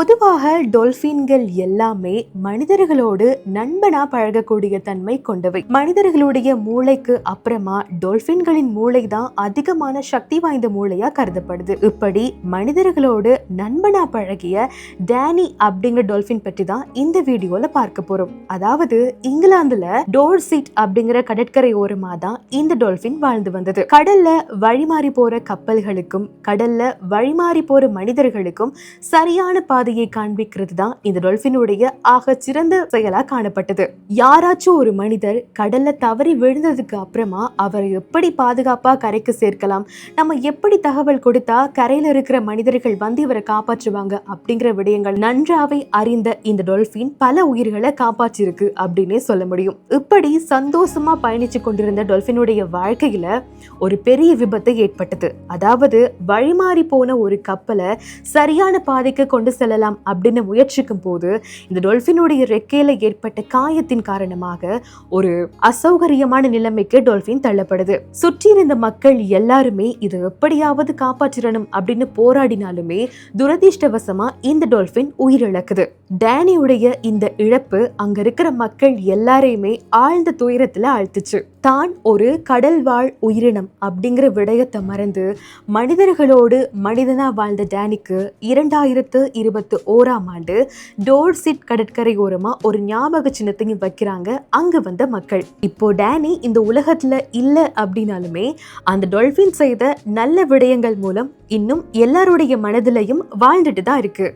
பொதுவாக டொல்பின்கள் எல்லாமே மனிதர்களோடு நண்பனா பழகக்கூடிய தன்மை கொண்டவை. மனிதர்களுடைய மூளைக்கு அப்புறமா டொல்பின்களின் மூளை தான் அதிகமான சக்தி வாய்ந்த மூளையா கருதப்படுது. இப்படி மனிதர்களோடு நண்பனா பழகிய டேனி அப்படிங்கிற டொல்பின் பற்றி தான் இந்த வீடியோல பார்க்க போறோம். அதாவது இங்கிலாந்துல டோர்சிட் அப்படிங்கிற கடற்கரை ஓரமா தான் இந்த டொல்பின் வாழ்ந்து வந்தது. கடல்ல வழிமாறி போற கப்பல்களுக்கும் கடல்ல வழிமாறி போற மனிதர்களுக்கும் சரியான பாதையை காண்பிக்கிறது தான் இந்த டொல்பினுடைய ஆக சிறந்த செயலா காணப்பட்டது. யாராச்சும் ஒரு மனிதர் கடல்ல தவறி விழுந்ததுக்கு அப்புறமா அவரை எப்படி பாதுகாப்பா கரைக்கு சேர்க்கலாம், நம்ம எப்படி தகவல் கொடுத்தா கரையில இருக்கிற மனிதர்கள் வந்து இவரை காப்பாற்றுவாங்க அப்படிங்கிற விடயங்கள் நன்றாவே அறிந்த இந்த டொல்பின் பல உயிர்களை காப்பாற்றிருக்கு அப்படின்னே சொல்ல முடியும். இப்படி சந்தோஷமா பயணிச்சு கொண்டிருந்த டொல்பினுடைய வாழ்க்கையில ஒரு பெரிய விபத்து ஏற்பட்டது. அதாவது வழிமாறி போன ஒரு கப்பலை சரியான பாதைக்கு கொண்டு செல்லலாம் அப்படின்னு முயற்சிக்கும் போது இந்த டொல்பினுடைய ரெக்கையில ஏற்பட்ட காயத்தின் காரணமாக ஒரு அசௌகரியமான நிலைமைக்கு டொல்பின் தள்ளப்படுது. சுற்றி இருந்த மக்கள் எல்லாருமே இதை எப்படியாவது காப்பாற்றணும் அப்படின்னு போராடினாலுமே துரதிர்ஷ்டவசமா இந்த டொல்பின் உயிரிழக்குது. டேனியுடைய இந்த இழப்பு அங்க இருக்கிற மக்கள் எல்லாரையுமே ஆழ்ந்த துயரத்துல ஆழ்த்துச்சு. தான் ஒரு கடல் வாழ் உயிரினம் அப்படிங்கிற விடயத்தை மறந்து மனிதர்களோடு மனிதனா வாழ்ந்த டேனிக்கு 2021 டோர்சிட் கடற்கரை ஓரமா ஒரு ஞாபக சின்னத்தையும் வைக்கிறாங்க அங்க வந்த மக்கள். இப்போ டேனி இந்த உலகத்துல இல்ல அப்படின்னாலுமே அந்த டொல்பின் செய்த நல்ல விடயங்கள் மூலம் இன்னும் எல்லாருடைய மனதிலையும் வாழ்ந்துட்டு தான் இருக்கு.